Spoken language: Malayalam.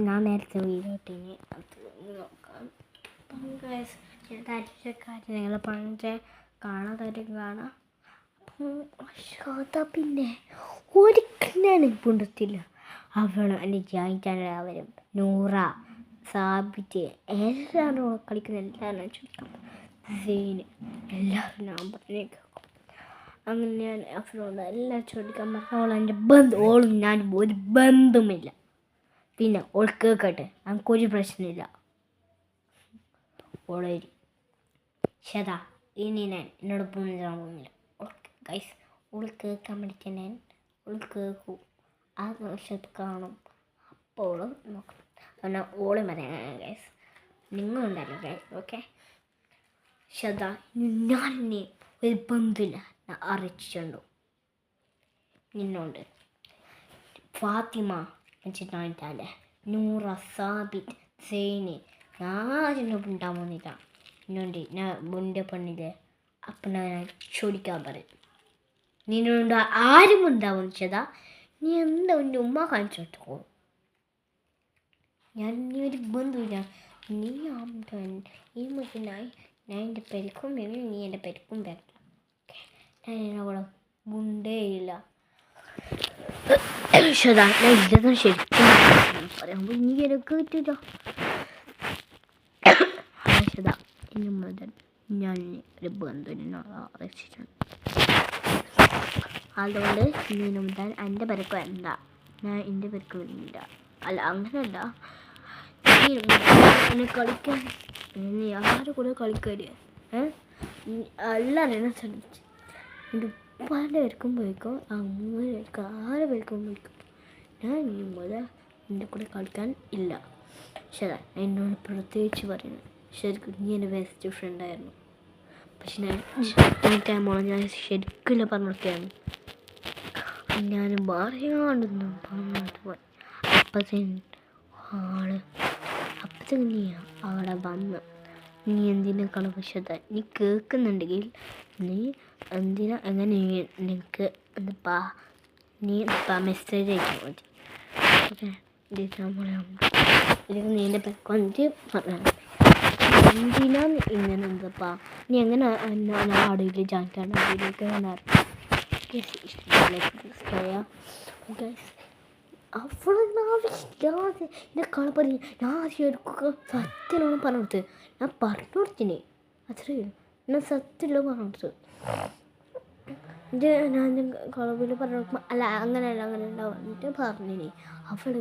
ഞാൻ നേരത്തെ വീഡിയോ ഇട്ടിനി അത് നോക്കാം. അപ്പം ഗൈസ് ഞാൻ തരിച്ച കാര്യം നിങ്ങൾ പണ്ടേ കാണാതായിട്ടും കാണാം. അപ്പം പിന്നെ ഒരിക്കലും പുണ്ടത്തില്ല. അവൾ എൻ്റെ ജായിച്ചാണ് അവരും നൂറ സാബിറ്റ് എല്ലാവരും കളിക്കുന്ന എല്ലാവരും ചോദിക്കാം സീന് എല്ലാവരും ഞാൻ പറഞ്ഞേക്കും. അങ്ങനെ ഞാൻ അവരോട് എല്ലാം ചോദിക്കാൻ പറഞ്ഞ എൻ്റെ ഓളും ഞാനും ഒരു ബന്ധമില്ല. പിന്നെ ഓൾ കേൾക്കട്ടെ, എനിക്കൊരു പ്രശ്നമില്ല. ഓളേരി ശതാ ഇനി ഞാൻ എന്നോട് പോകുന്നില്ല. ഗൈസ് ഓൾ കേൾക്കാൻ വേണ്ടിയിട്ട് ഞാൻ ഓൾ കേൾക്കൂ ആ നിമിഷത്ത് കാണും. അപ്പോൾ ഓൾ നോക്കണം. എന്നാൽ ഓള് പറയാൻ ഗൈസ് നിങ്ങളുണ്ടല്ലോ ഗൈസ്. ഓക്കെ ശതാ ഞാൻ ഒരു ബന്ധമില്ല ഞാൻ അറിയിച്ചിട്ടുണ്ടോ നിന്നോണ്ട്. ഫാത്തിമ വെച്ചിട്ടായിട്ടല്ലേ നൂറ സാബിറ്റ് സൈന് ഞാനൊന്നും ഉണ്ടാവുന്നില്ല എന്നോണ്ട് ഞാൻ മുൻ്റെ പെണ്ണില്ലേ. അപ്പം ഞാൻ ചോദിക്കാൻ പറയും നിന്നോണ്ട് ആരും ഉണ്ടാവുമെന്ന് വെച്ചതാ. നീ എന്താ എൻ്റെ ഉമ്മ കാണിച്ചോട്ടോ. ഞാൻ നീ ഒരു ബന്ധമില്ല. നീ ഈ മുഖനായി ഞാൻ എൻ്റെ പെരുക്കും വരും, നീ എൻ്റെ പെരുക്കും വരില്ല. ഞാൻ എന്നോട് മുണ്ടേയില്ല. ശതാ ഞാൻ ഇതൊന്നും ശരിക്കും പറയുമ്പോൾ നീ എനിക്ക് കിട്ടില്ല. ശതാ ഇനി മുതൽ ഞാൻ ഒരു ബന്ധുവിനെ അറിയിച്ചിട്ടുണ്ട്. അതുകൊണ്ട് ഇനി മുതൽ എൻ്റെ പെരക്ക് വരണ്ട, ഞാൻ എൻ്റെ പെരക്ക് വരുന്നില്ല. അല്ല അങ്ങനെയല്ല, എന്നെ കളിക്കാൻ നീ ആരുടെ കൂടെ കളിക്കാര് എല്ലാവരും ശ്രമിച്ചു. എൻ്റെ ഉപ്പാൻ്റെ പേർക്കും പോയിക്കോ, അമ്മ പേർക്കും ആരെ പേർക്കും പോയിക്കോ. ഞാൻ ഇനി മുതൽ എൻ്റെ കൂടെ കളിക്കാൻ ഇല്ല. ശരി എന്നോട് പ്രത്യേകിച്ച് പറയുന്നത് ശരിക്കും നീ എൻ്റെ ബെസ്റ്റ് ഫ്രണ്ടായിരുന്നു. പക്ഷെ ഞാൻ ശരിക്കില്ല പറഞ്ഞൊക്കെയാണ്. ഞാൻ പറയാണ്ടൊന്നും പറഞ്ഞിട്ട് പോയി. അപ്പത്തേന് നീ അവിടെ വന്ന് നീ എന്തിനാ കളപക്ഷത നീ കേൾക്കുന്നുണ്ടെങ്കിൽ നീ എന്തിനാ എങ്ങനെ നിനക്ക് എന്താ നീ മെസ്സേജ് അയച്ചാൽ മതി. ഓക്കെ ഇതിന് നീ എൻ്റെ പെക്ക് വന്നിട്ട് പറഞ്ഞാൽ എന്തിനാ ഇങ്ങനെ എന്താ നീ എങ്ങനെ ആടിയിൽ ജാക്കാൻ അതിലേക്ക് എങ്ങനെ അവളില്ലാതെ എന്നെ കള പറയും. ഞാൻ ശരിക്കും സത്യമാണ് പറഞ്ഞു കൊടുത്തത്. ഞാൻ പറഞ്ഞു കൊടുത്തിനെ അത്രയും ഞാൻ സത്യമില്ല പറഞ്ഞു കൊടുത്തത്. ഞാൻ കളവിൽ പറഞ്ഞു കൊടുക്കുമ്പോൾ അല്ല അങ്ങനെയല്ല അങ്ങനെ ഉണ്ടാവും പറഞ്ഞിട്ട് പറഞ്ഞിനെ അവളെ